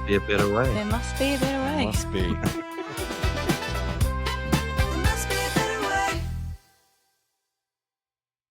be a better way. There must be a better way. Must be.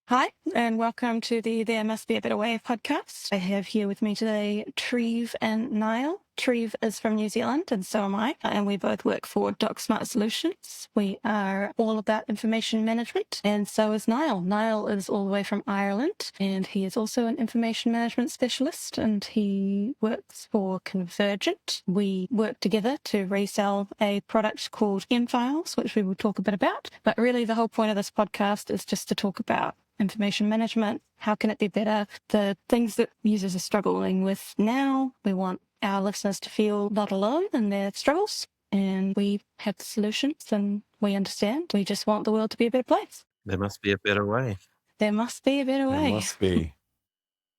Hi, and welcome to the There Must Be a Better Way podcast. I have here with me today Treve and Niall. Treve is from New Zealand, and so am I, and we both work for DocSmart Solutions. We are all about information management, and so is Niall. Niall is all the way from Ireland, and he is also an information management specialist, and he works for Convergent. We work together to resell a product called Files, which we will talk a bit about. But really, the whole point of this podcast is just to talk about information management. How can it be better? The things that users are struggling with now. We want our listeners to feel not alone in their struggles, and we have the solutions and we understand. We just want the world to be a better place. There must be a better way. There must be a better way. There must be.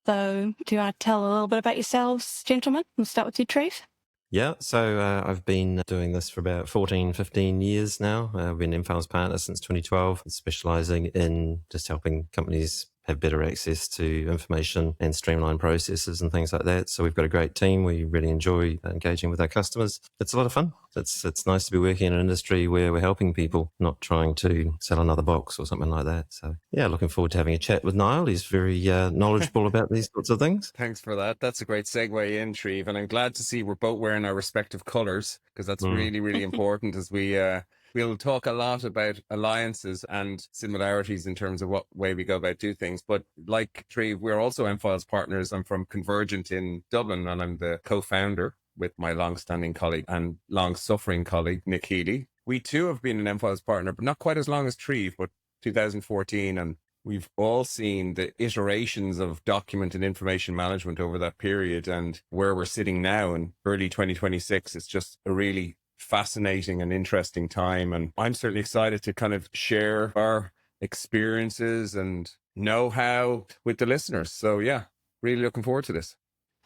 So, do you want to tell a little bit about yourselves, gentlemen? We'll start with you, Treve. Yeah, so I've been doing this for about 14, 15 years now. I've been Enfiles partner since 2012, specializing in just helping companies have better access to information and streamline processes and things like that. So we've got a great team. We really enjoy engaging with our customers. It's a lot of fun. It's nice to be working in an industry where we're helping people, not trying to sell another box or something like that. So yeah, looking forward to having a chat with Niall. He's very knowledgeable about these sorts of things. Thanks for that. That's a great segue in, Treve. And I'm glad to see we're both wearing our respective colours, because that's really, really important as we'll talk a lot about alliances and similarities in terms of what way we go about do things. But like Treve, we're also Enfiles partners. I'm from Convergent in Dublin, and I'm the co-founder with my long-standing colleague and long-suffering colleague, Nick Healy. We too have been an Enfiles partner, but not quite as long as Treve, but 2014. And we've all seen the iterations of document and information management over that period, and where we're sitting now in early 2026. It's just a really fascinating and interesting time. And I'm certainly excited to kind of share our experiences and know-how with the listeners. So yeah, really looking forward to this.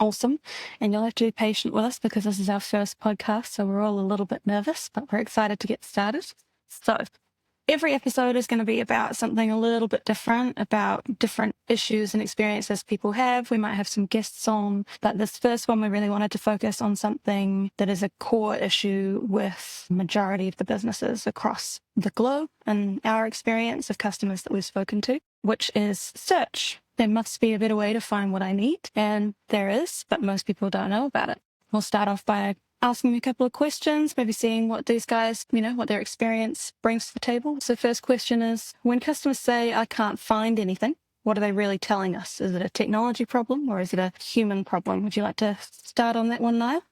Awesome. And you'll have to be patient with us because this is our first podcast, so we're all a little bit nervous, but we're excited to get started. So every episode is going to be about something a little bit different, about different issues and experiences people have. We might have some guests on, but this first one, we really wanted to focus on something that is a core issue with the majority of the businesses across the globe and our experience of customers that we've spoken to, which is search. There must be a better way to find what I need, and there is, but most people don't know about it. We'll start off by asking a couple of questions, maybe seeing what these guys, what their experience brings to the table. So first question is, when customers say, I can't find anything, what are they really telling us? Is it a technology problem or is it a human problem? Would you like to start on that one, Niall?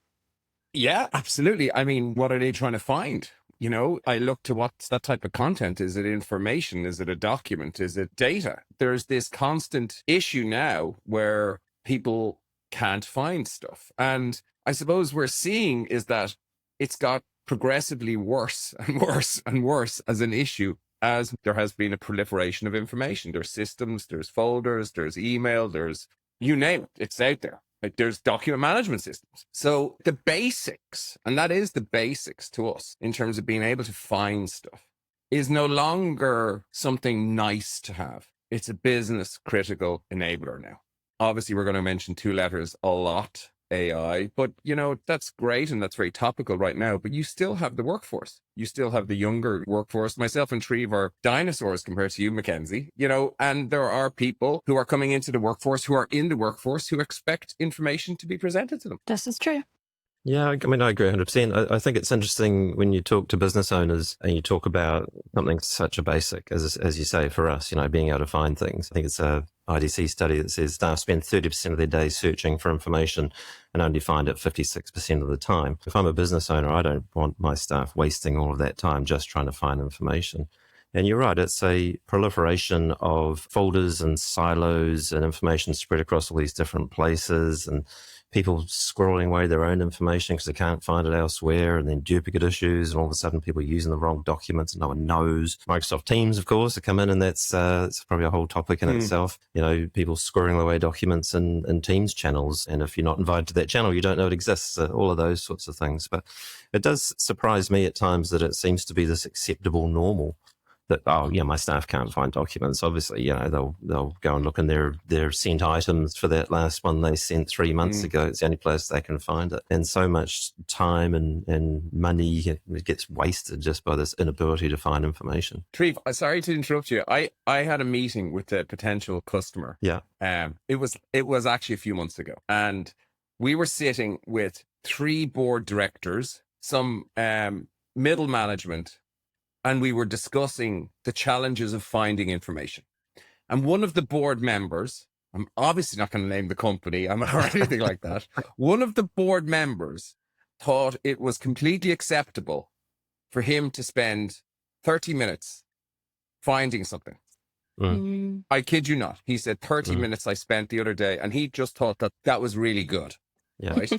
Yeah, absolutely. I mean, what are they trying to find? I look to what's that type of content. Is it information? Is it a document? Is it data? There's this constant issue now where people can't find stuff. And I suppose we're seeing is that it's got progressively worse and worse and worse as an issue as there has been a proliferation of information. There's systems, there's folders, there's email, there's you name it, it's out there. Like there's document management systems. So the basics, and that is the basics to us in terms of being able to find stuff, is no longer something nice to have. It's a business critical enabler now. Obviously, we're going to mention two letters a lot, AI, but that's great and that's very topical right now, but you still have the workforce. You still have the younger workforce. Myself and Treve are dinosaurs compared to you, Mackensie, and there are people who are coming into the workforce, who are in the workforce, who expect information to be presented to them. This is true. Yeah, I mean, I agree 100%. I think it's interesting when you talk to business owners and you talk about something such a basic as you say for us, being able to find things. I think it's a IDC study that says staff spend 30% of their days searching for information and only find it 56% of the time. If I'm a business owner, I don't want my staff wasting all of that time just trying to find information. And you're right, it's a proliferation of folders and silos and information spread across all these different places and people squirreling away their own information because they can't find it elsewhere, and then duplicate issues, and all of a sudden people are using the wrong documents and no one knows. Microsoft Teams, of course, have come in, and that's probably a whole topic in itself. People squirreling away documents in Teams channels, and if you're not invited to that channel, you don't know it exists, all of those sorts of things. But it does surprise me at times that it seems to be this acceptable normal that, oh yeah, my staff can't find documents. Obviously, they'll go and look in their sent items for that last one they sent 3 months ago. It's the only place they can find it. And so much time and money gets wasted just by this inability to find information. Treve, sorry to interrupt you. I had a meeting with a potential customer. Yeah. It was actually a few months ago, and we were sitting with 3 board directors, some middle management, and we were discussing the challenges of finding information. And one of the board members, I'm obviously not going to name the company or anything like that. One of the board members thought it was completely acceptable for him to spend 30 minutes finding something. I kid you not. He said 30 minutes I spent the other day, and he just thought that was really good. Yeah. Right.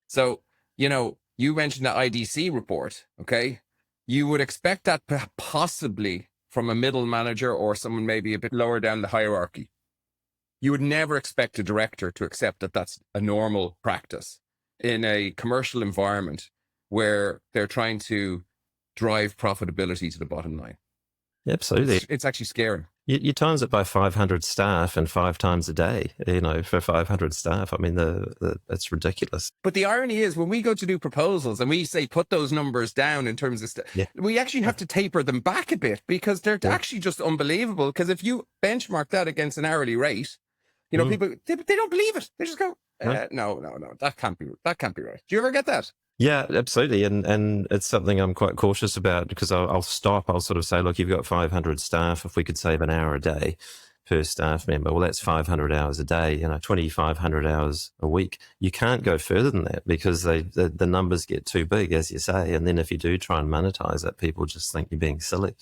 So, you mentioned the IDC report. Okay. You would expect that possibly from a middle manager or someone maybe a bit lower down the hierarchy. You would never expect a director to accept that that's a normal practice in a commercial environment where they're trying to drive profitability to the bottom line. Absolutely. It's actually scary. You times it by 500 staff and 5 times a day, for 500 staff. I mean, it's ridiculous. But the irony is when we go to do proposals and we say, put those numbers down in terms of we actually have to taper them back a bit because they're actually just unbelievable. Because if you benchmark that against an hourly rate, people, they don't believe it. They just go, no, that can't be right. Do you ever get that? Yeah, absolutely. And it's something I'm quite cautious about because I'll sort of say, look, you've got 500 staff. If we could save an hour a day per staff member, well, that's 500 hours a day, 2,500 hours a week. You can't go further than that because the numbers get too big, as you say. And then if you do try and monetize it, people just think you're being silly.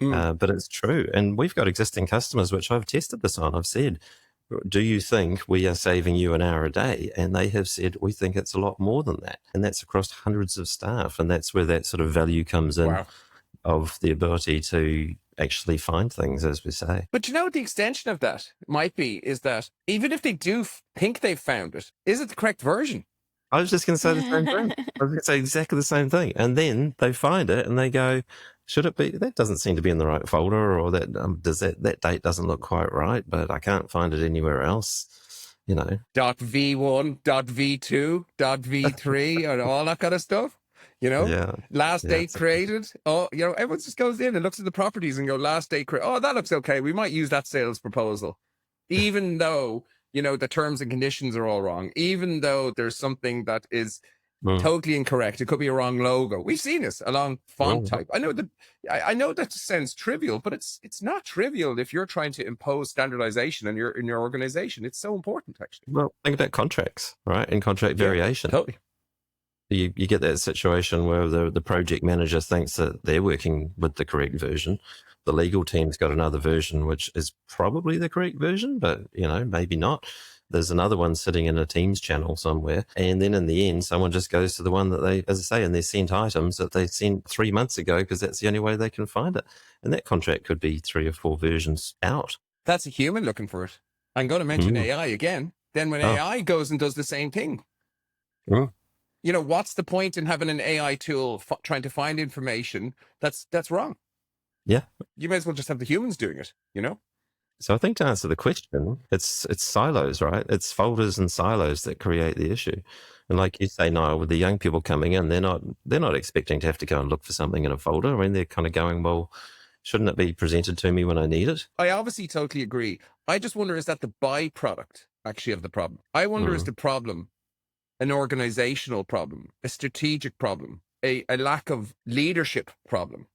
But it's true. And we've got existing customers, which I've tested this on. I've said, do you think we are saving you an hour a day? And they have said, we think it's a lot more than that. And that's across hundreds of staff. And that's where that sort of value comes in of the ability to actually find things, as we say. But the extension of that might be is that even if they do think they've found it, is it the correct version? I was just going to say the same thing. I was going to say exactly the same thing. And then they find it and they go, should it be? That doesn't seem to be in the right folder, or that that date doesn't look quite right, but I can't find it anywhere else. .v1, .v2, .v3, and all that kind of stuff. Last date created. Oh, everyone just goes in and looks at the properties and go, last date created. Oh, that looks okay. We might use that sales proposal, even though the terms and conditions are all wrong. Even though there's something that is totally incorrect. It could be a wrong logo. We've seen this along font type. I know that sounds trivial, but it's not trivial if you're trying to impose standardization in your organization. It's so important, actually. Well, think about contracts, right? And contract variation. Totally. You get that situation where the project manager thinks that they're working with the correct version. The legal team's got another version, which is probably the correct version, but, maybe not. There's another one sitting in a Teams channel somewhere. And then in the end, someone just goes to the one that they, as I say, in their sent items that they sent 3 months ago because that's the only way they can find it. And that contract could be 3 or 4 versions out. That's a human looking for it. I'm going to mention AI again. Then when AI goes and does the same thing, what's the point in having an AI tool trying to find information that's wrong? Yeah. You may as well just have the humans doing it, So I think to answer the question, it's silos, right? It's folders and silos that create the issue. And like you say, Niall, with the young people coming in, they're not expecting to have to go and look for something in a folder. I mean, they're kind of going, well, shouldn't it be presented to me when I need it? I obviously totally agree. I just wonder, is that the byproduct actually of the problem? I wonder, is the problem an organizational problem, a strategic problem, a lack of leadership problem?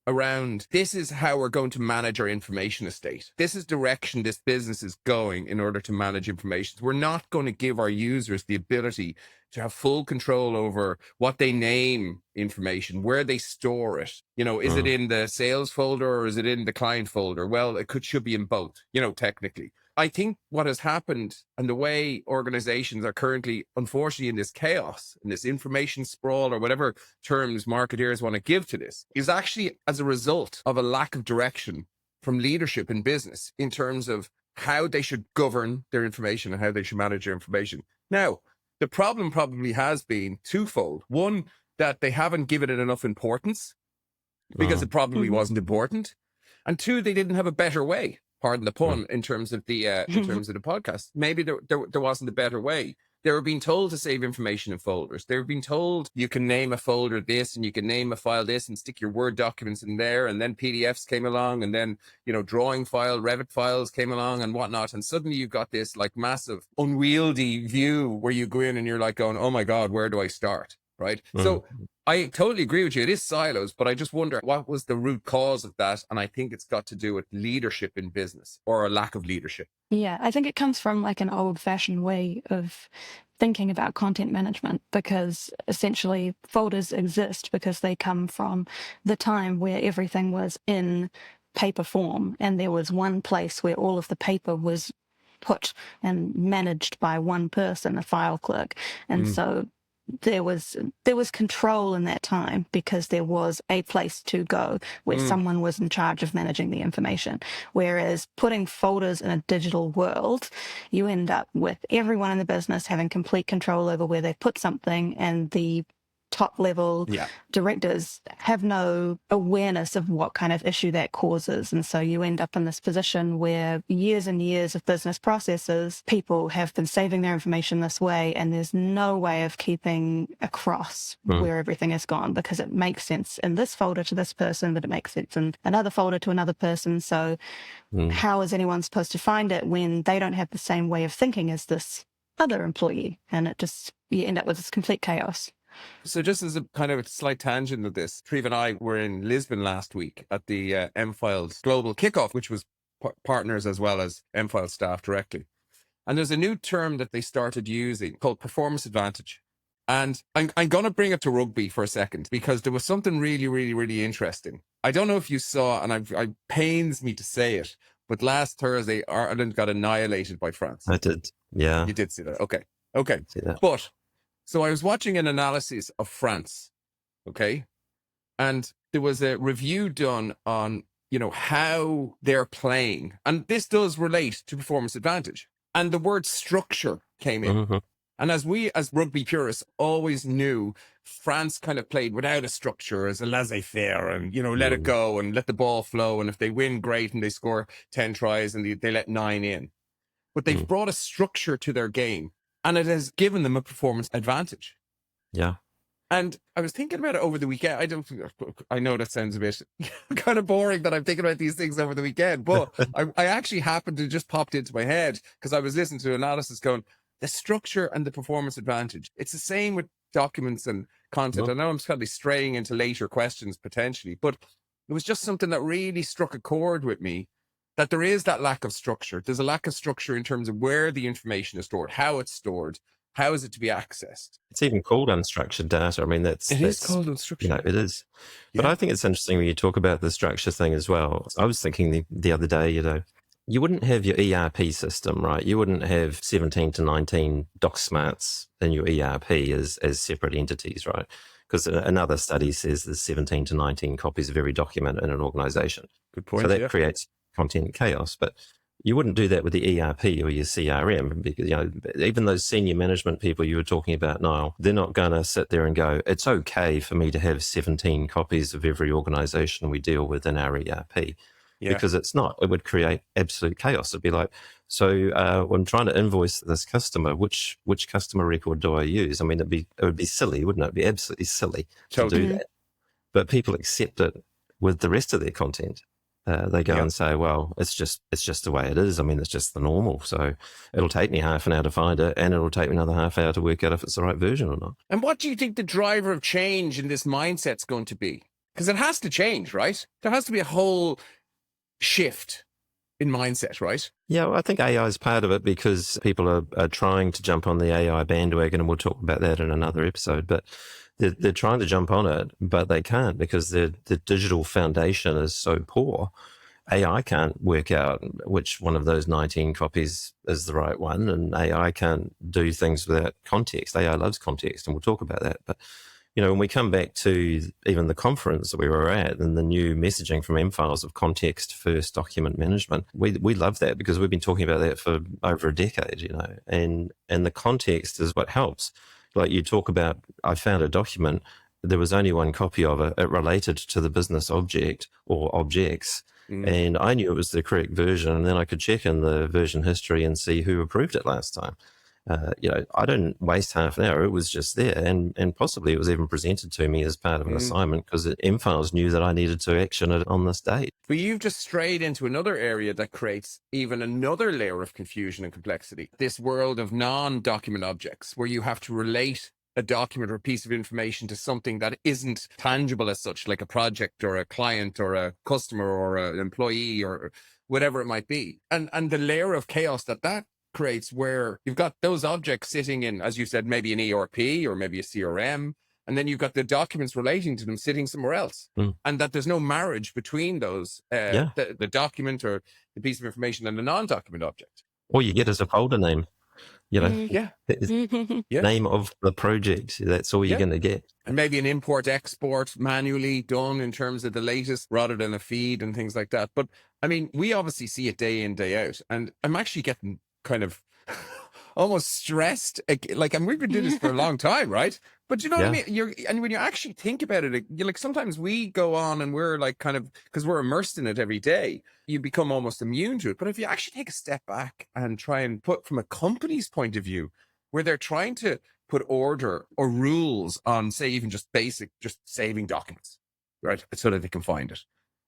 Around this is how we're going to manage our information estate. This is direction this business is going in order to manage information. We're not going to give our users the ability to have full control over what they name information, where they store it. Is it in the sales folder or is it in the client folder? Well, it should be in both, technically. I think what has happened and the way organizations are currently, unfortunately, in this chaos, in this information sprawl or whatever terms marketeers want to give to this, is actually as a result of a lack of direction from leadership in business in terms of how they should govern their information and how they should manage their information. Now, the problem probably has been twofold. One, that they haven't given it enough importance. because it probably wasn't important. And two, they didn't have a better way. Pardon the pun. In terms of the podcast, maybe there wasn't a better way. They were being told to save information in folders. They were being told you can name a folder this and you can name a file this and stick your Word documents in there. And then PDFs came along, and then, drawing file, Revit files came along and whatnot. And suddenly you've got this like massive unwieldy view where you go in and you're like going, oh my God, where do I start? Right. So I totally agree with you. It is silos, but I just wonder what was the root cause of that. And I think it's got to do with leadership in business, or a lack of leadership. Yeah, I think it comes from like an old-fashioned way of thinking about content management, because essentially folders exist because they come from the time where everything was in paper form, and there was one place where all of the paper was put and managed by one person, a file clerk. And so there was control in that time because there was a place to go where someone was in charge of managing the information. Whereas putting folders in a digital world, you end up with everyone in the business having complete control over where they put something, and the top level directors have no awareness of what kind of issue that causes. And so you end up in this position where years and years of business processes, people have been saving their information this way, and there's no way of keeping across where everything has gone, because it makes sense in this folder to this person, but it makes sense in another folder to another person. So how is anyone supposed to find it when they don't have the same way of thinking as this other employee? And you end up with this complete chaos. So just as a kind of a slight tangent of this, Treve and I were in Lisbon last week at the M-Files Global Kickoff, which was partners as well as M-Files staff directly. And there's a new term that they started using called performance advantage. And I'm going to bring it to rugby for a second, because there was something really, really, really interesting. I don't know if you saw, and it pains me to say it, but last Thursday, Ireland got annihilated by France. I did. Yeah. You did see that. Okay. See that. But so I was watching an analysis of France, okay? And there was a review done on, how they're playing. And this does relate to performance advantage. And the word structure came in. And as we, as rugby purists, always knew, France kind of played without a structure, as a laissez-faire, and, let it go and let the ball flow. And if they win, great, and they score 10 tries and they let 9 in. But they've brought a structure to their game. And it has given them a performance advantage. Yeah. And I was thinking about it over the weekend. I know that sounds a bit kind of boring that I'm thinking about these things over the weekend, but I actually happened to just popped into my head because I was listening to analysis going, the structure and the performance advantage. It's the same with documents and content. I know I'm kind of straying into later questions potentially, but it was just something that really struck a chord with me, that there is that lack of structure. There's a lack of structure in terms of where the information is stored, how it's stored, how is it to be accessed. It's even called unstructured data. I mean, that's called unstructured. It is. But I think it's interesting when you talk about the structure thing as well. I was thinking the other day, you wouldn't have your ERP system, right? You wouldn't have 17 to 19 DocSmarts in your ERP as separate entities, right? Because another study says there's 17 to 19 copies of every document in an organization. Good point. So that creates content chaos. But you wouldn't do that with the ERP or your CRM, because even those senior management people you were talking about, Niall, they're not going to sit there and go, it's okay for me to have 17 copies of every organization we deal with in our ERP. Because it's not. It would create absolute chaos. It'd be like, so when I'm trying to invoice this customer, which customer record do I use? I mean, it would be silly, wouldn't it? It'd be absolutely silly to do that. But people accept it with the rest of their content. They go and say, well, it's just the way it is. I mean, it's just the normal. So it'll take me half an hour to find it, and it'll take me another half hour to work out if it's the right version or not. And what do you think the driver of change in this mindset's going to be? Because it has to change, right? There has to be a whole shift in mindset, right? Yeah, well, I think AI is part of it, because people are trying to jump on the AI bandwagon, and we'll talk about that in another episode. But they're trying to jump on it, but they can't, because the digital foundation is so poor. AI can't work out which one of those 19 copies is the right one, and AI can't do things without context. AI loves context, and we'll talk about that. But when we come back to even the conference that we were at and the new messaging from M-Files of context first document management, we love that, because we've been talking about that for over a decade, and the context is what helps. Like you talk about, I found a document, there was only one copy of it. It related to the business object or objects. And I knew it was the correct version. And then I could check in the version history and see who approved it last time. I didn't waste half an hour. It was just there. And possibly it was even presented to me as part of an assignment because mFiles knew that I needed to action it on this date. But you've just strayed into another area that creates even another layer of confusion and complexity. This world of non-document objects, where you have to relate a document or a piece of information to something that isn't tangible as such, like a project or a client or a customer or an employee or whatever it might be. And the layer of chaos that creates, where you've got those objects sitting in, as you said, maybe an ERP or maybe a CRM, and then you've got the documents relating to them sitting somewhere else, and that there's no marriage between those, the document or the piece of information and the non-document object. All you get is a folder name, name of the project. That's all you're going to get. And maybe an import-export manually done in terms of the latest rather than a feed and things like that. But I mean, we obviously see it day in, day out. And I'm actually getting kind of almost stressed. Like, and we've been doing this for a long time, right? But you know what I mean? And when you actually think about it, you're like, sometimes we go on and we're like kind of, because we're immersed in it every day, you become almost immune to it. But if you actually take a step back and try and put from a company's point of view, where they're trying to put order or rules on, say, even just basic, just saving documents, right? So that they can find it.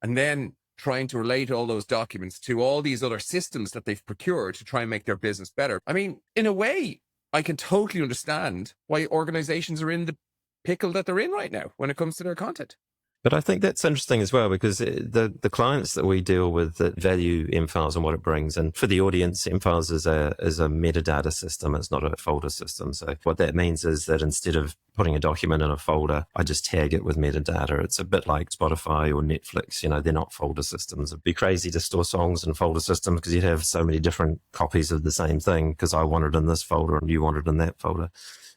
And then trying to relate all those documents to all these other systems that they've procured to try and make their business better. I mean, in a way, I can totally understand why organizations are in the pickle that they're in right now when it comes to their content. But I think that's interesting as well, because the clients that we deal with that value mFiles and what it brings, and for the audience, mFiles is a metadata system. It's not a folder system. So what that means is that instead of putting a document in a folder, I just tag it with metadata. It's a bit like Spotify or Netflix. They're not folder systems. It'd be crazy to store songs in folder systems because you'd have so many different copies of the same thing because I want it in this folder and you want it in that folder.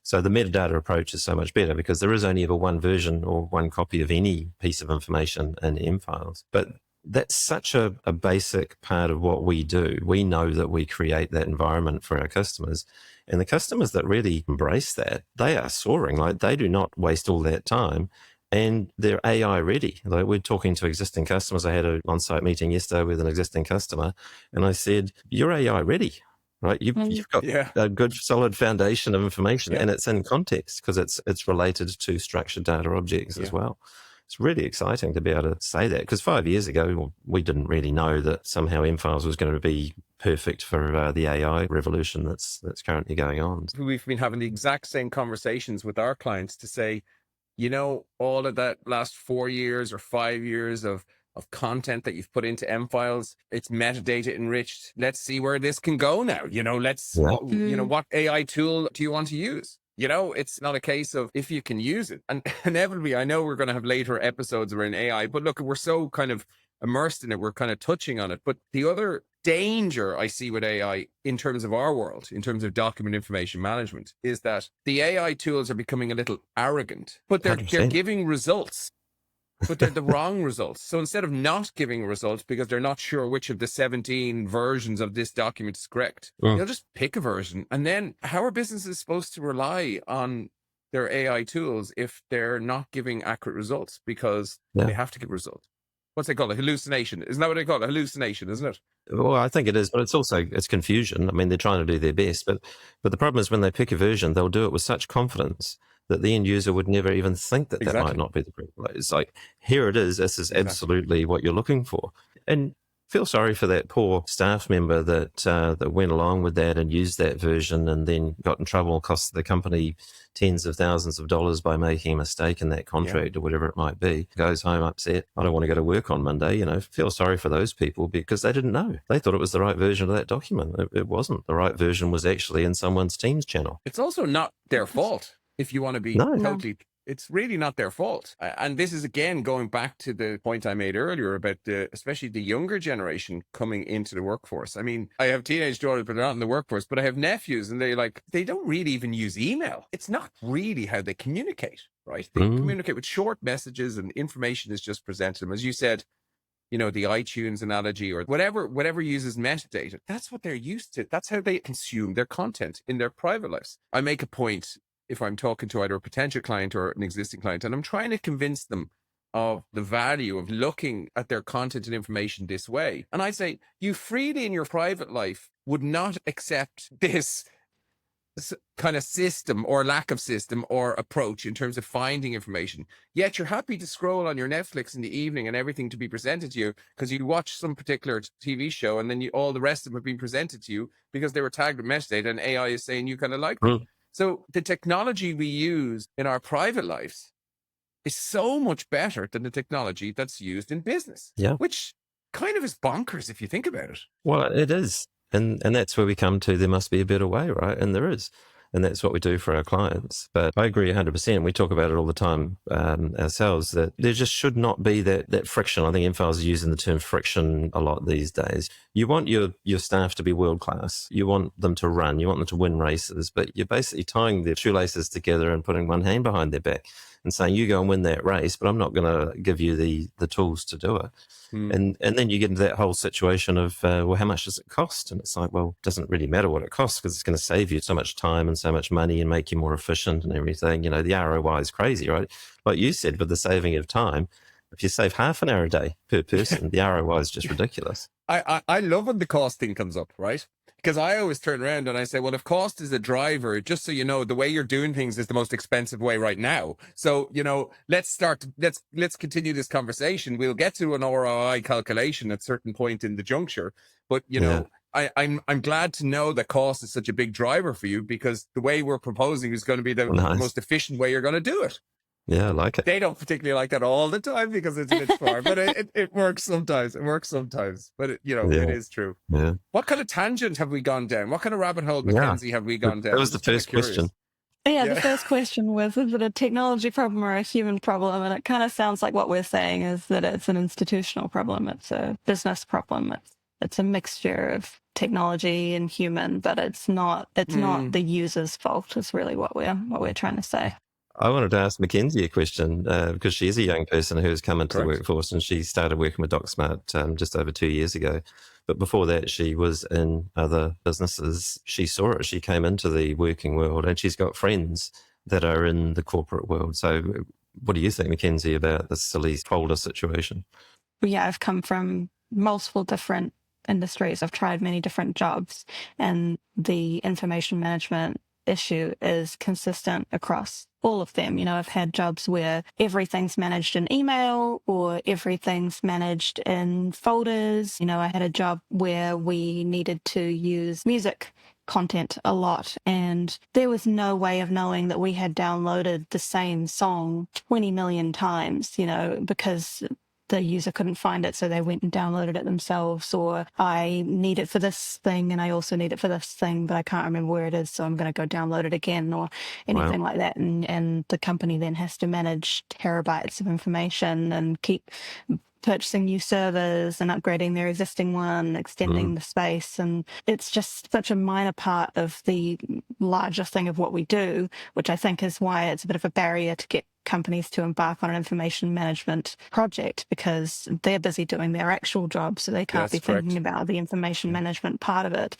So the metadata approach is so much better because there is only ever one version or one copy of any piece of information in mFiles. But that's such a basic part of what we do. We know that we create that environment for our customers. And the customers that really embrace that, they are soaring. Like, they do not waste all that time. And they're AI ready. Like, we're talking to existing customers. I had an on-site meeting yesterday with an existing customer, and I said, "You're AI ready." Right, you've got a good solid foundation of information, and it's in context because it's related to structured data objects as well. It's really exciting to be able to say that, because 5 years ago we didn't really know that somehow mFiles was going to be perfect for the AI revolution that's currently going on. We've been having the exact same conversations with our clients to say, all of that last 4 years or 5 years of content that you've put into mFiles, it's metadata enriched. Let's see where this can go now. What AI tool do you want to use? It's not a case of if you can use it. And inevitably, I know we're going to have later episodes around AI, but look, we're so kind of immersed in it. We're kind of touching on it. But the other danger I see with AI in terms of our world, in terms of document information management, is that the AI tools are becoming a little arrogant, but they're giving results. But they're the wrong results. So instead of not giving results because they're not sure which of the 17 versions of this document is correct, they'll just pick a version. And then how are businesses supposed to rely on their AI tools if they're not giving accurate results? Because they have to give results. What's it called? A hallucination. Isn't that what they call it? A hallucination, isn't it? Well, I think it is, but it's confusion. I mean, they're trying to do their best, but the problem is when they pick a version, they'll do it with such confidence that the end user would never even think that might not be the correct way. It's like, here it is. This is absolutely what you're looking for. And feel sorry for that poor staff member that went along with that and used that version and then got in trouble, cost the company tens of thousands of dollars by making a mistake in that contract or whatever it might be. Goes home upset. I don't want to go to work on Monday. Feel sorry for those people because they didn't know. They thought it was the right version of that document. It wasn't. The right version was actually in someone's Teams channel. It's also not their fault. If you want to be totally, it's really not their fault. And this is, again, going back to the point I made earlier about especially the younger generation coming into the workforce. I mean, I have teenage daughters, but they're not in the workforce, but I have nephews and they don't really even use email. It's not really how they communicate, right? They communicate with short messages and information is just presented to them. As you said, the iTunes analogy or whatever uses metadata, that's what they're used to. That's how they consume their content in their private lives. I make a point if I'm talking to either a potential client or an existing client, and I'm trying to convince them of the value of looking at their content and information this way. And I say, you freely in your private life would not accept this kind of system or lack of system or approach in terms of finding information. Yet you're happy to scroll on your Netflix in the evening and everything to be presented to you because you watch some particular TV show and then all the rest of them have been presented to you because they were tagged with metadata and AI is saying you kind of like them. So the technology we use in our private lives is so much better than the technology that's used in business, which kind of is bonkers if you think about it. Well, it is. And that's where we come to, there must be a better way, right? And there is. And that's what we do for our clients. But I agree 100%. We talk about it all the time ourselves, that there just should not be that friction. I think Enfiles is using the term friction a lot these days. You want your staff to be world-class. You want them to run. You want them to win races. But you're basically tying their shoelaces together and putting one hand behind their back and saying, you go and win that race, but I'm not going to give you the tools to do it. And then you get into that whole situation of, well, how much does it cost? And it's like, well, it doesn't really matter what it costs because it's going to save you so much time and so much money and make you more efficient and everything. You know, the ROI is crazy, right? Like you said, with the saving of time, if you save half an hour a day per person, the ROI is just ridiculous. I love when the cost thing comes up, right? Because I always turn around and I say, well, if cost is a driver, just so you know, the way you're doing things is the most expensive way right now. So, you know, let's continue this conversation. We'll get to an ROI calculation at a certain point in the juncture. But, you know, I'm glad to know that cost is such a big driver for you because the way we're proposing is going to be the most efficient way you're going to do it. Yeah, I like it. They don't particularly like that all the time because it's a bit far, but it works sometimes. It works sometimes, but it is true. Yeah. What kind of tangent have we gone down? What kind of rabbit hole, Mackensie, have we gone down? That was the first question. Yeah, the first question was, is it a technology problem or a human problem? And it kind of sounds like what we're saying is that it's an institutional problem. It's a business problem. It's a mixture of technology and human, but it's not the user's fault is really what we're trying to say. I wanted to ask Mackensie a question because she is a young person who has come into the workforce and she started working with DocSmart just over 2 years ago. But before that, she was in other businesses. She saw it. She came into the working world and she's got friends that are in the corporate world. So what do you think, Mackensie, about this silly folder situation? Yeah, I've come from multiple different industries. I've tried many different jobs and the information management issue is consistent across all of them. You know, I've had jobs where everything's managed in email or everything's managed in folders. You know, I had a job where we needed to use music content a lot and there was no way of knowing that we had downloaded the same song 20 million times, you know, because the user couldn't find it, so they went and downloaded it themselves, or I need it for this thing and I also need it for this thing, but I can't remember where it is, so I'm going to go download it again, or anything like that. And the company then has to manage terabytes of information and keep purchasing new servers and upgrading their existing one, extending the space. And it's just such a minor part of the larger thing of what we do, which I think is why it's a bit of a barrier to get companies to embark on an information management project, because they're busy doing their actual job, so they can't be thinking about the information management part of it.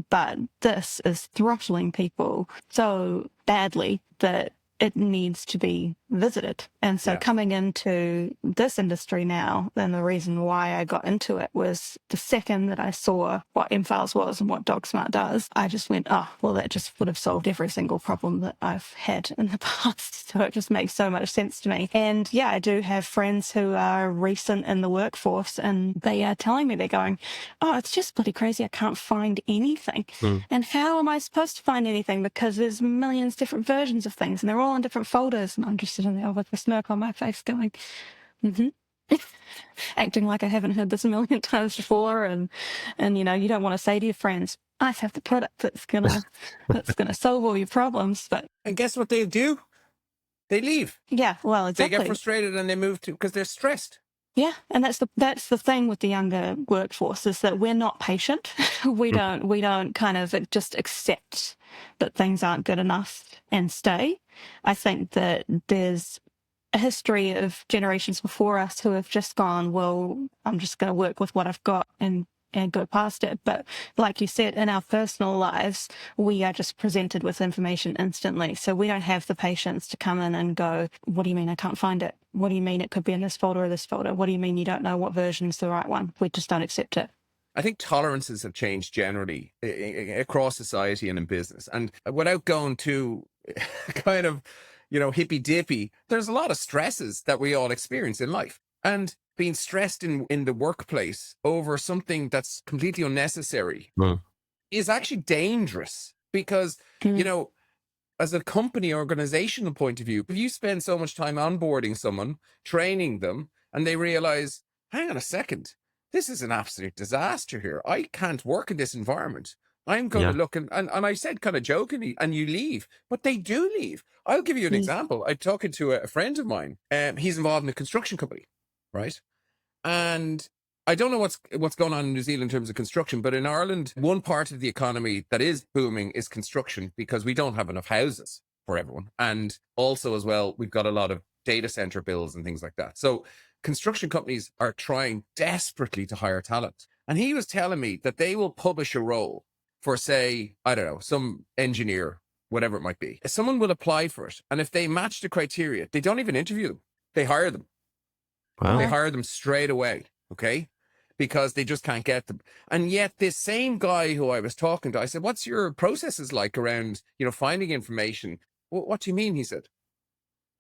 But this is throttling people so badly that it needs to be visited. And so coming into this industry now, then the reason why I got into it was the second that I saw what Enfiles was and what DocSmart does, I just went, oh, well, that just would have solved every single problem that I've had in the past. So it just makes so much sense to me. And yeah, I do have friends who are recent in the workforce and they are telling me, they're going, oh, it's just bloody crazy. I can't find anything. And how am I supposed to find anything? Because there's millions different versions of things and they're all in different folders. And I'm just sitting there with a smirk on my face going, acting like I haven't heard this a million times before. And you know, you don't want to say to your friends, I have the product that's gonna solve all your problems. But and guess what they do? They leave. Yeah, well, exactly. They get frustrated and they move to because they're stressed. Yeah, and that's the thing with the younger workforce is that we're not patient. we don't kind of just accept that things aren't good enough and stay. I think that there's a history of generations before us who have just gone, well, I'm just going to work with what I've got and and go past it. But like you said, in our personal lives, we are just presented with information instantly. So we don't have the patience to come in and go, what do you mean I can't find it? What do you mean it could be in this folder or this folder? What do you mean you don't know what version is the right one? We just don't accept it. I think tolerances have changed generally across society and in business. And without going too kind of, hippy dippy, there's a lot of stresses that we all experience in life. And being stressed in the workplace over something that's completely unnecessary is actually dangerous because, as a company organizational point of view, if you spend so much time onboarding someone, training them, and they realize, hang on a second, this is an absolute disaster here. I can't work in this environment. I'm going to look and I said kind of jokingly, and you leave, but they do leave. I'll give you an example. I'm talking to a friend of mine. He's involved in a construction company, right? And I don't know what's going on in New Zealand in terms of construction, but in Ireland, one part of the economy that is booming is construction because we don't have enough houses for everyone. And also as well, we've got a lot of data center bills and things like that. So construction companies are trying desperately to hire talent. And he was telling me that they will publish a role for, say, I don't know, some engineer, whatever it might be. Someone will apply for it. And if they match the criteria, they don't even interview them. They hire them. Wow. They hire them straight away. Okay. Because they just can't get them. And yet this same guy who I was talking to, I said, what's your processes like around, finding information? What do you mean? He said.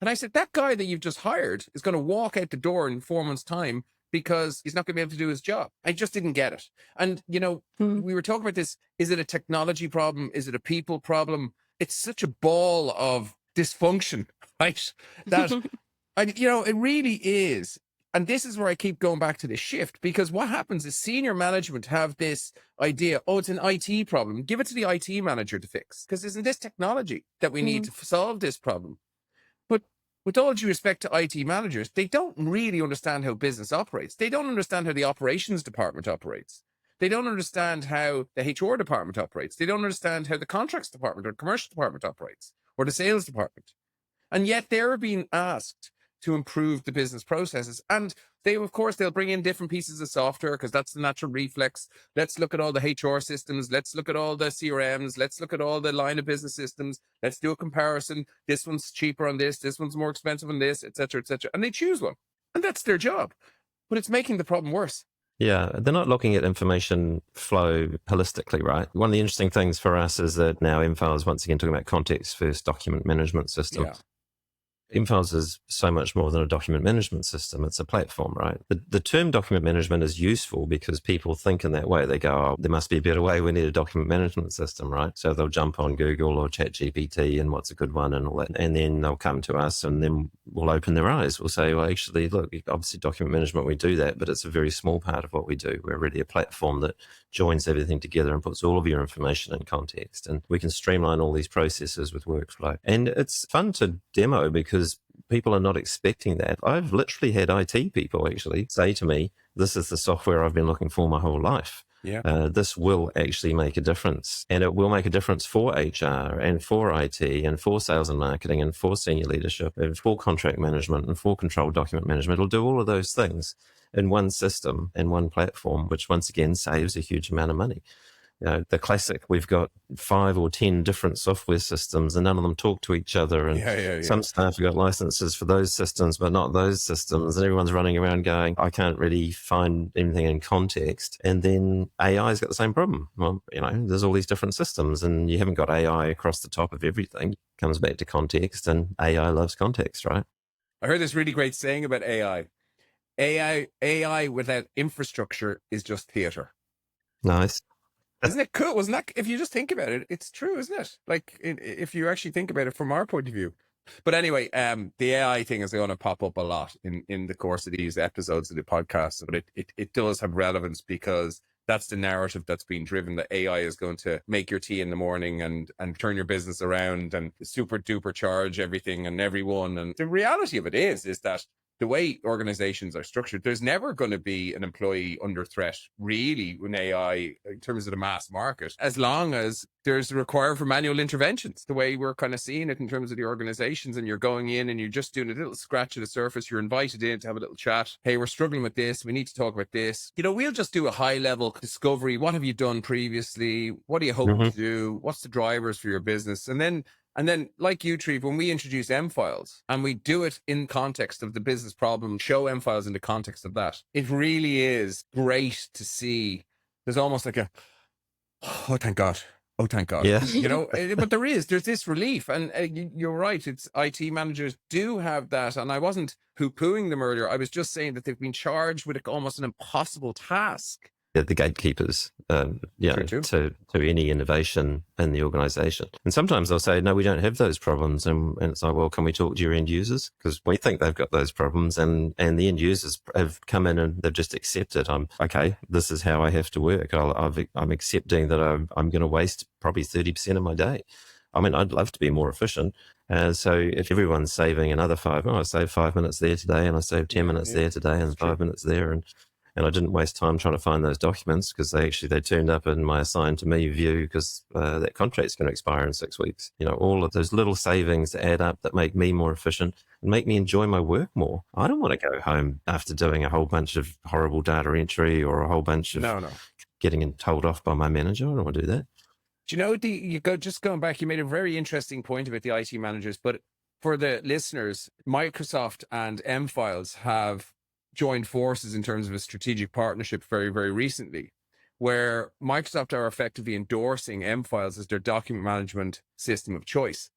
And I said, that guy that you've just hired is going to walk out the door in 4 months' time because he's not going to be able to do his job. I just didn't get it. And, we were talking about this. Is it a technology problem? Is it a people problem? It's such a ball of dysfunction, right? That, it really is. And this is where I keep going back to the shift, because what happens is senior management have this idea, it's an IT problem. Give it to the IT manager to fix, because isn't this technology that we need to solve this problem? But with all due respect to IT managers, they don't really understand how business operates. They don't understand how the operations department operates. They don't understand how the HR department operates. They don't understand how the contracts department or commercial department operates, or the sales department. And yet they're being asked to improve the business processes. And they'll bring in different pieces of software because that's the natural reflex. Let's look at all the HR systems. Let's look at all the CRMs. Let's look at all the line of business systems. Let's do a comparison. This one's cheaper on this. This one's more expensive on this, et cetera, et cetera. And they choose one. And that's their job. But it's making the problem worse. Yeah, they're not looking at information flow holistically, right? One of the interesting things for us is that now MFiles is once again talking about context-first document management system. Yeah. MFiles is so much more than a document management system. It's a platform, right? The term document management is useful because people think in that way. They go, there must be a better way. We need a document management system, right? So they'll jump on Google or ChatGPT and what's a good one and all that. And then they'll come to us and then we'll open their eyes. We'll say, well, actually, look, obviously document management, we do that, but it's a very small part of what we do. We're really a platform that joins everything together and puts all of your information in context. And we can streamline all these processes with workflow. And it's fun to demo because people are not expecting that. I've literally had IT people actually say to me, this is the software I've been looking for my whole life. Yeah. This will actually make a difference. And it will make a difference for HR and for IT and for sales and marketing and for senior leadership and for contract management and for control document management. It'll do all of those things in one system and one platform, which once again saves a huge amount of money. The classic, we've got 5 or 10 different software systems and none of them talk to each other. And some staff have got licenses for those systems, but not those systems. And everyone's running around going, I can't really find anything in context. And then AI's got the same problem. Well, there's all these different systems and you haven't got AI across the top of everything. It comes back to context and AI loves context, right? I heard this really great saying about AI. AI without infrastructure is just theater. Nice. Isn't it cool? Wasn't that, if you just think about it, it's true, isn't it? Like, if you actually think about it from our point of view. But anyway, the AI thing is going to pop up a lot in the course of these episodes of the podcast. But it does have relevance because that's the narrative that's being driven, that AI is going to make your tea in the morning and turn your business around and super duper charge everything and everyone. And the reality of it is that the way organizations are structured, there's never going to be an employee under threat, really, in AI in terms of the mass market, as long as there's a require for manual interventions, the way we're kind of seeing it in terms of the organizations. And you're going in and you're just doing a little scratch of the surface. You're invited in to have a little chat. Hey, we're struggling with this. We need to talk about this. We'll just do a high level discovery. What have you done previously? What do you hope to do? What's the drivers for your business? And then, like you, Treve, when we introduce M-Files and we do it in context of the business problem, show M-Files in the context of that, it really is great to see. There's almost like oh, thank God. Oh, thank God. Yeah. But there's this relief. And you're right. It's IT managers do have that. And I wasn't poo-pooing them earlier. I was just saying that they've been charged with almost an impossible task. The gatekeepers, to any innovation in the organization. And sometimes they'll say, no, we don't have those problems. And it's like, well, can we talk to your end users? Because we think they've got those problems, and the end users have come in and they've just accepted, okay, this is how I have to work. I'm accepting that I'm going to waste probably 30% of my day. I mean, I'd love to be more efficient. So if everyone's saving another I save 5 minutes there today, and I save 10 minutes there today, and 5 minutes there, and I didn't waste time trying to find those documents, because they turned up in my assigned to me view, because that contract's going to expire in 6 weeks. All of those little savings that add up, that make me more efficient and make me enjoy my work more. I don't want to go home after doing a whole bunch of horrible data entry or a whole bunch of getting told off by my manager. I don't want to do that. Do you know, just going back, you made a very interesting point about the IT managers, but for the listeners, Microsoft and M-Files have joined forces in terms of a strategic partnership very, very recently, where Microsoft are effectively endorsing M-Files as their document management system of choice.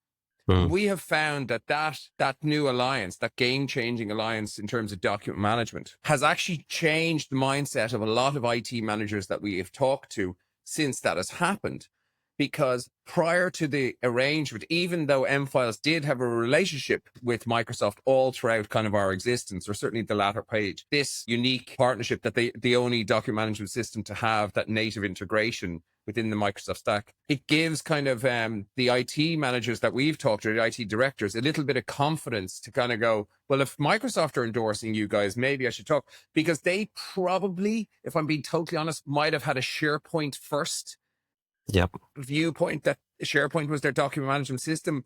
We have found that new alliance, that game-changing alliance in terms of document management, has actually changed the mindset of a lot of IT managers that we have talked to since that has happened. Because prior to the arrangement, even though M-Files did have a relationship with Microsoft all throughout kind of our existence, or certainly the latter page, this unique partnership that the only document management system to have that native integration within the Microsoft stack, it gives kind of the IT managers that we've talked to, the IT directors, a little bit of confidence to kind of go, well, if Microsoft are endorsing you guys, maybe I should talk, because they probably, if I'm being totally honest, might have had a SharePoint first viewpoint, that SharePoint was their document management system.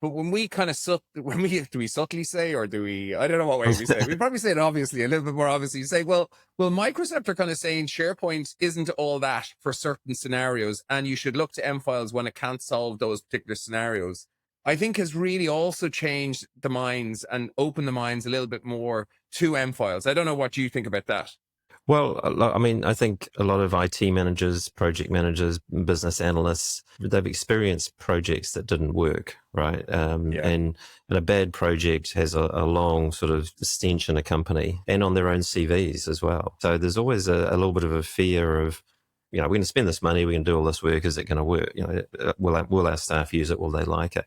But when we kind of do we subtly say, or do we, I don't know what way we say it. We probably say it obviously, a little bit more obviously. You say, well, Microsoft are kind of saying SharePoint isn't all that for certain scenarios, and you should look to M-Files when it can't solve those particular scenarios. I think has really also changed the minds and opened the minds a little bit more to M-Files. I don't know what you think about that. Well, I mean, I think a lot of IT managers, project managers, business analysts, they've experienced projects that didn't work, right? And a bad project has a long sort of stench in a company and on their own CVs as well. So there's always a little bit of a fear of, we're going to spend this money, we're going to do all this work, is it going to work? Will our staff use it? Will they like it?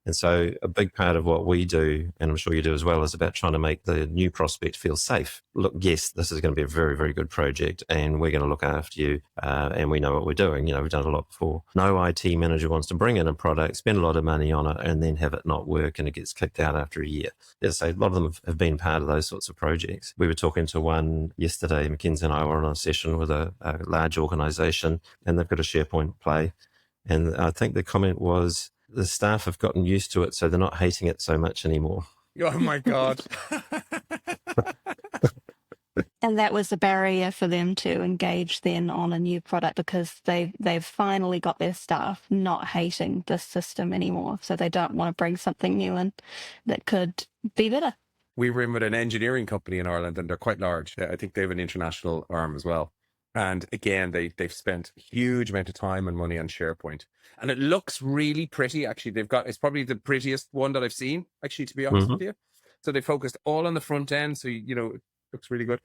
And so a big part of what we do, and I'm sure you do as well, is about trying to make the new prospect feel safe. Look, yes, this is going to be a very, very good project, and we're going to look after you, and we know what we're doing. We've done a lot before. No IT manager wants to bring in a product, spend a lot of money on it, and then have it not work, and it gets kicked out after a year. As I say, a lot of them have been part of those sorts of projects. We were talking to one yesterday. Mackensie and I were on a session with a large organization, and they've got a SharePoint play. And I think the comment was, the staff have gotten used to it, so they're not hating it so much anymore. Oh my God. And that was a barrier for them to engage then on a new product, because they've finally got their staff not hating this system anymore. So they don't want to bring something new in that could be better. We were in with an engineering company in Ireland, and they're quite large. I think they have an international arm as well. And again, they've spent a huge amount of time and money on SharePoint. And it looks really pretty. Actually, it's probably the prettiest one that I've seen, actually, to be honest with you. So they focused all on the front end. So, it looks really good.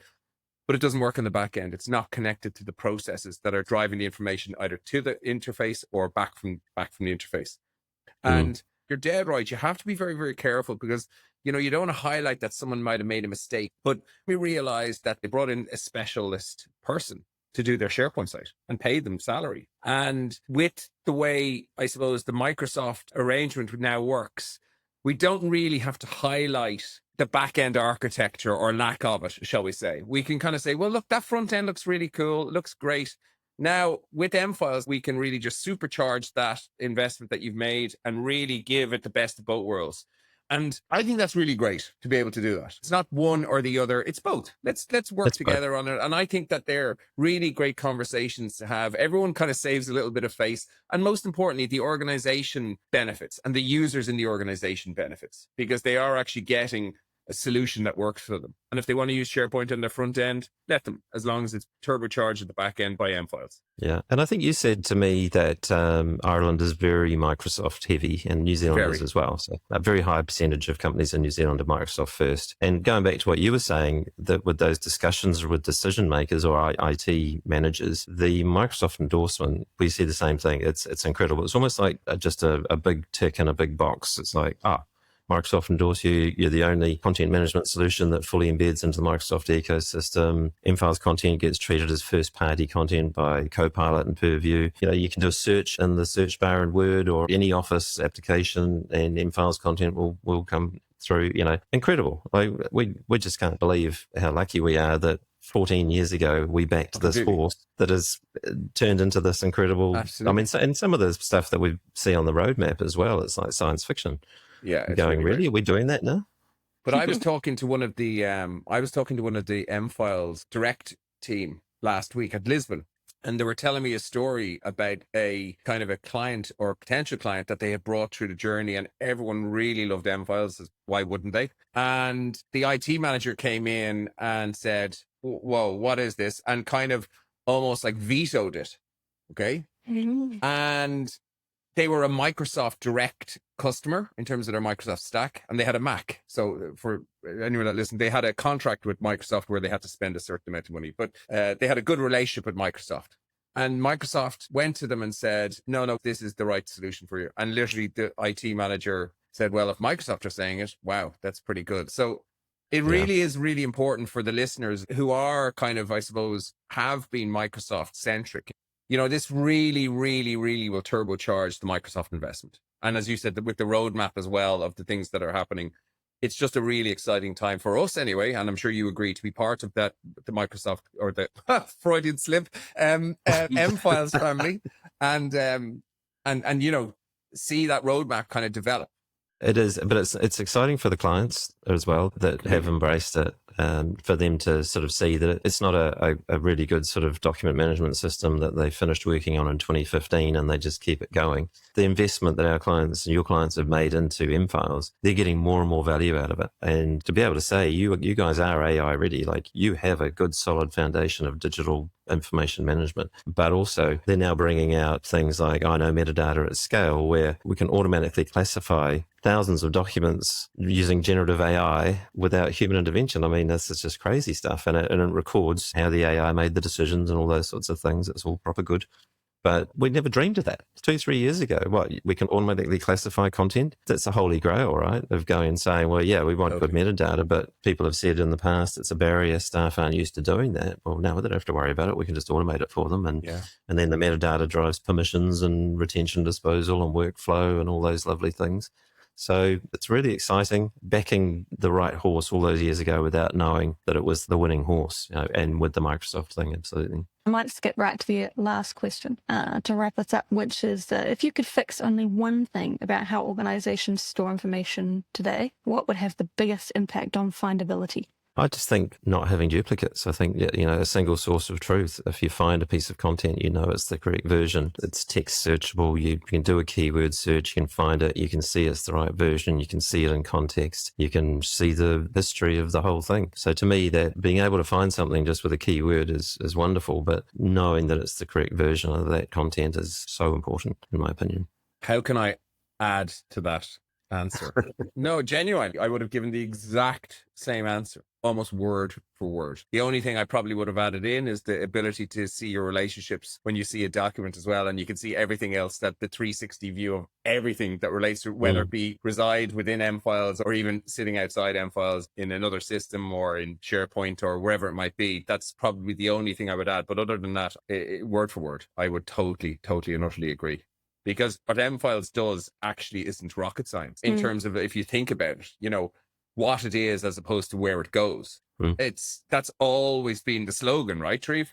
But it doesn't work on the back end. It's not connected to the processes that are driving the information either to the interface or back from the interface. And you're dead right. You have to be very, very careful, because you don't want to highlight that someone might have made a mistake. But we realized that they brought in a specialist person to do their SharePoint site and pay them salary. And with the way, I suppose, the Microsoft arrangement now works, we don't really have to highlight the back end architecture or lack of it, shall we say. We can kind of say, well, look, that front end looks really cool. It looks great. Now, with M-Files, we can really just supercharge that investment that you've made and really give it the best of both worlds. And I think that's really great to be able to do that. It's not one or the other. It's both. Let's work That's together on it. And I think that they're really great conversations to have. Everyone kind of saves a little bit of face. And most importantly, the organization benefits and the users in the organization benefits because they are actually getting a solution that works for them. And if they want to use SharePoint on their front end, let them, as long as it's turbocharged at the back end by M-Files. Yeah. And I think you said to me that Ireland is very Microsoft heavy and New Zealand is as well. So a very high percentage of companies in New Zealand are Microsoft first. And going back to what you were saying, that with those discussions with decision makers or IT managers, the Microsoft endorsement, we see the same thing. It's incredible. It's almost like just a big tick in a big box. It's like, Microsoft endorse you. You're the only content management solution that fully embeds into the Microsoft ecosystem. M-Files content gets treated as first-party content by Copilot and Purview. You can do a search in the search bar in Word or any Office application, and M-Files content will come through. Incredible. Like we just can't believe how lucky we are that 14 years ago we backed this horse that has turned into this incredible. Absolutely. I mean, and some of the stuff that we see on the roadmap as well, it's like science fiction. Yeah, Going, really? Are we doing that now? But I was talking to one of the M-Files direct team last week at Lisbon, and they were telling me a story about a kind of a client or a potential client that they had brought through the journey, and everyone really loved M-Files. Why wouldn't they? And the IT manager came in and said, "Whoa, what is this?" And kind of almost like vetoed it. Okay, and they were a Microsoft direct customer in terms of their Microsoft stack, and they had a Mac. So for anyone that listened, they had a contract with Microsoft where they had to spend a certain amount of money, but they had a good relationship with Microsoft. And Microsoft went to them and said, no, this is the right solution for you. And literally the IT manager said, well, if Microsoft are saying it, wow, that's pretty good. So it really is really important for the listeners who are kind of, I suppose, have been Microsoft centric. This really, really, really will turbocharge the Microsoft investment. And as you said, with the roadmap as well of the things that are happening, it's just a really exciting time for us anyway. And I'm sure you agree to be part of that, the Microsoft or the Freudian slip, M-Files family and see that roadmap kind of develop. It is, but it's exciting for the clients as well that have embraced it. For them to sort of see that it's not a really good sort of document management system that they finished working on in 2015 and they just keep it going. The investment that our clients and your clients have made into M-Files, they're getting more and more value out of it. And to be able to say, you guys are AI ready, like you have a good solid foundation of digital information management, but also they're now bringing out things like I know metadata at scale where we can automatically classify thousands of documents using generative AI without human intervention. I mean, this is just crazy stuff. And it records how the AI made the decisions and all those sorts of things. It's all proper good. But we never dreamed of that 2-3 years ago. We can automatically classify content. That's a holy grail, right? Of going and saying, well, yeah, we want good metadata, but people have said in the past it's a barrier. Staff aren't used to doing that. Well, now we don't have to worry about it. We can just automate it for them. And then the metadata drives permissions and retention disposal and workflow and all those lovely things. So it's really exciting, backing the right horse all those years ago without knowing that it was the winning horse, and with the Microsoft thing, absolutely. I might skip right to the last question to wrap this up, which is if you could fix only one thing about how organizations store information today, what would have the biggest impact on findability? I just think not having duplicates. I think, a single source of truth. If you find a piece of content, it's the correct version. It's text searchable. You can do a keyword search. You can find it. You can see it's the right version. You can see it in context. You can see the history of the whole thing. So to me, that being able to find something just with a keyword is wonderful, but knowing that it's the correct version of that content is so important, in my opinion. How can I add to that answer? No, genuinely, I would have given the exact same answer, almost word for word. The only thing I probably would have added in is the ability to see your relationships when you see a document as well, and you can see everything else, that the 360 view of everything that relates to whether it be reside within M-Files or even sitting outside M-Files in another system or in SharePoint or wherever it might be. That's probably the only thing I would add. But other than that, word for word, I would totally and utterly agree. Because what M-Files does actually isn't rocket science in terms of, if you think about it, what it is as opposed to where it goes. That's always been the slogan, right, Treve?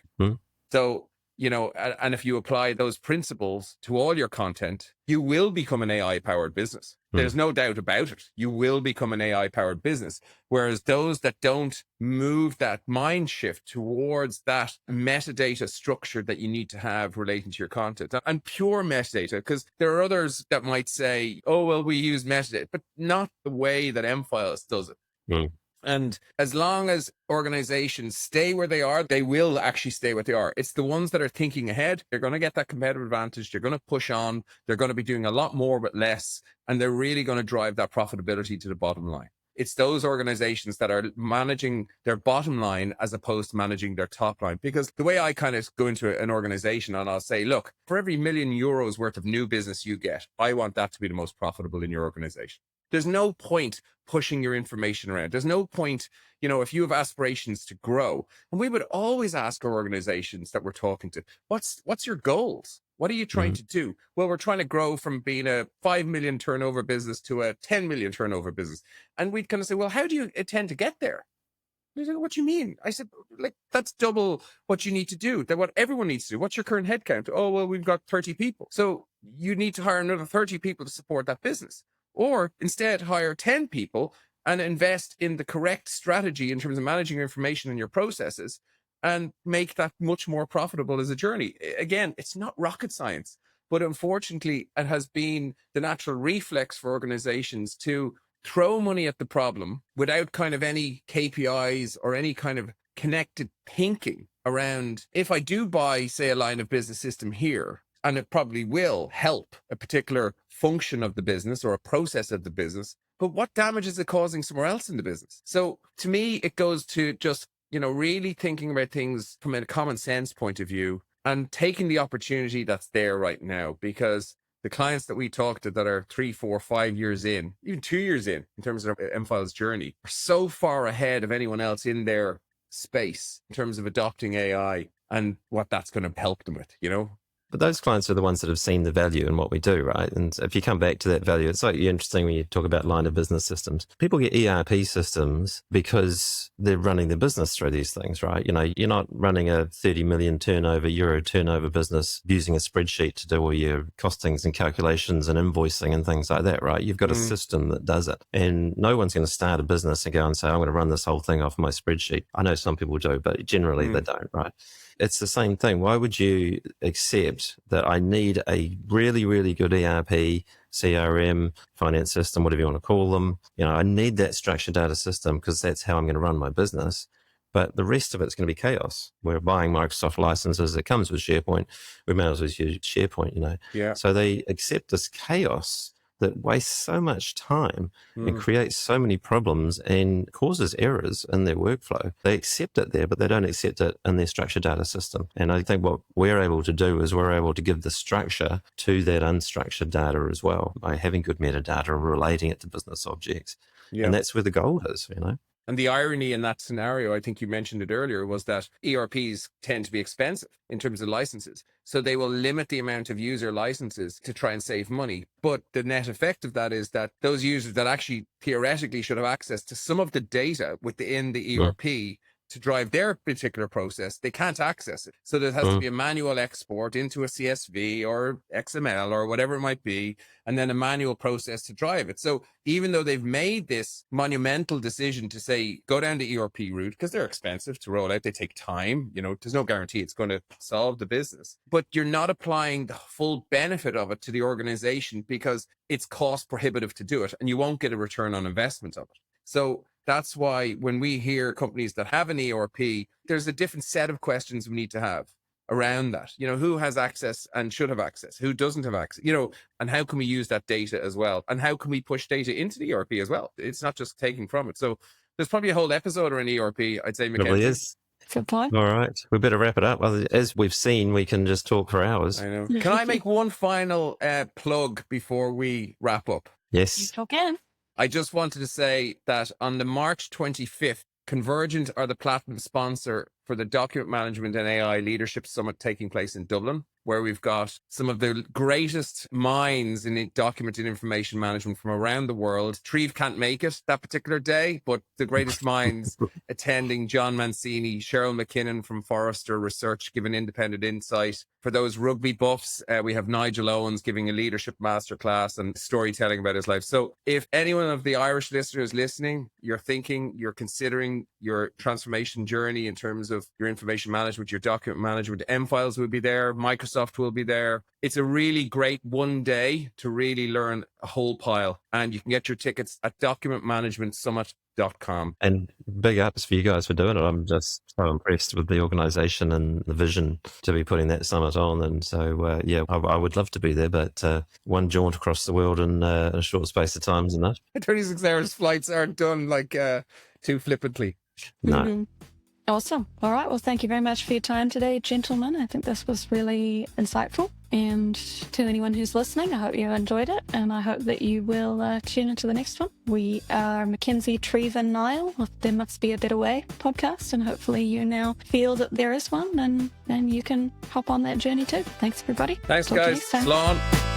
So, and if you apply those principles to all your content, you will become an AI powered business. There's no doubt about it. You will become an AI powered business. Whereas those that don't move that mind shift towards that metadata structure that you need to have relating to your content, and pure metadata, because there are others that might say, oh, well, we use metadata, but not the way that M-Files does it. And as long as organizations stay where they are, they will actually stay where they are. It's the ones that are thinking ahead. They're going to get that competitive advantage. They're going to push on. They're going to be doing a lot more with less. And they're really going to drive that profitability to the bottom line. It's those organizations that are managing their bottom line as opposed to managing their top line. Because the way I kind of go into an organization and I'll say, look, for every €1,000,000 worth of new business you get, I want that to be the most profitable in your organization. There's no point pushing your information around. There's no point, if you have aspirations to grow. And we would always ask our organizations that we're talking to, what's your goals? What are you trying to do? Well, we're trying to grow from being a 5 million turnover business to a 10 million turnover business. And we'd kind of say, well, how do you intend to get there? They said, what do you mean? I said, that's double what you need to do. That what everyone needs to do. What's your current headcount? Oh, well, we've got 30 people. So you need to hire another 30 people to support that business. Or instead hire 10 people and invest in the correct strategy in terms of managing your information and your processes and make that much more profitable as a journey. Again, it's not rocket science, but unfortunately, it has been the natural reflex for organizations to throw money at the problem without kind of any KPIs or any kind of connected thinking around, if I do buy, say, a line of business system here, and it probably will help a particular function of the business or a process of the business, but what damage is it causing somewhere else in the business? So to me, it goes to just, really thinking about things from a common sense point of view and taking the opportunity that's there right now, because the clients that we talk to that are 3, 4, 5 years in, even 2 years in terms of M-Files journey, are so far ahead of anyone else in their space in terms of adopting AI and what that's going to help them with, But those clients are the ones that have seen the value in what we do, right? And if you come back to that value, it's like interesting when you talk about line of business systems. People get ERP systems because they're running their business through these things, right? You're not running a 30 million euro turnover business using a spreadsheet to do all your costings and calculations and invoicing and things like that, right? You've got a system that does it. And no one's going to start a business and go and say, I'm going to run this whole thing off my spreadsheet. I know some people do, but generally they don't, right? It's the same thing. Why would you accept that I need a really, really good ERP, CRM, finance system, whatever you want to call them? I need that structured data system because that's how I'm going to run my business. But the rest of it's going to be chaos. We're buying Microsoft licenses. It comes with SharePoint. We may as well use SharePoint, Yeah. So they accept this chaos that wastes so much time and creates so many problems and causes errors in their workflow. They accept it there, but they don't accept it in their structured data system. And I think what we're able to do is we're able to give the structure to that unstructured data as well by having good metadata and relating it to business objects. Yeah. And that's where the gold is, And the irony in that scenario, I think you mentioned it earlier, was that ERPs tend to be expensive in terms of licenses. So they will limit the amount of user licenses to try and save money. But the net effect of that is that those users that actually theoretically should have access to some of the data within the ERP to drive their particular process, they can't access it. So there has to be a manual export into a CSV or XML or whatever it might be, and then a manual process to drive it. So even though they've made this monumental decision to say, go down the ERP route, because they're expensive to roll out, they take time, there's no guarantee it's going to solve the business, but you're not applying the full benefit of it to the organization because it's cost prohibitive to do it, and you won't get a return on investment of it. So that's why when we hear companies that have an ERP, there's a different set of questions we need to have around that. Who has access and should have access? Who doesn't have access? And how can we use that data as well? And how can we push data into the ERP as well? It's not just taking from it. So there's probably a whole episode or an ERP, I'd say, Mackensie. Probably is. Good point. All right. We better wrap it up. Well, as we've seen, we can just talk for hours. I know. Can I make one final plug before we wrap up? Yes. You sure can. I just wanted to say that on the March 25th, Convergent are the platinum sponsor for the Document Management and AI Leadership Summit taking place in Dublin, where we've got some of the greatest minds in document and information management from around the world. Treve can't make it that particular day, but the greatest minds attending: John Mancini, Cheryl McKinnon from Forrester Research giving independent insight. For those rugby buffs, we have Nigel Owens giving a leadership masterclass and storytelling about his life. So if anyone of the Irish listeners listening, you're considering your transformation journey in terms of your information management, your document management, M-Files will be there, Microsoft will be there. It's a really great one day to really learn a whole pile. And you can get your tickets at documentmanagementsummit.com. And big ups for you guys for doing it. I'm just so impressed with the organisation and the vision to be putting that summit on. And so, I would love to be there, but one jaunt across the world in a short space of time is enough. 36 hours flights aren't done too flippantly. No. Mm-hmm. Awesome. All right. Well, thank you very much for your time today, gentlemen. I think this was really insightful. And to anyone who's listening, I hope you enjoyed it, and I hope that you will tune into the next one. We are Mackensie, Treve, and Niall with There Must Be a Better Way podcast, and hopefully you now feel that there is one, and you can hop on that journey too. Thanks, everybody. Thanks, Talk to you guys. next time. Slán.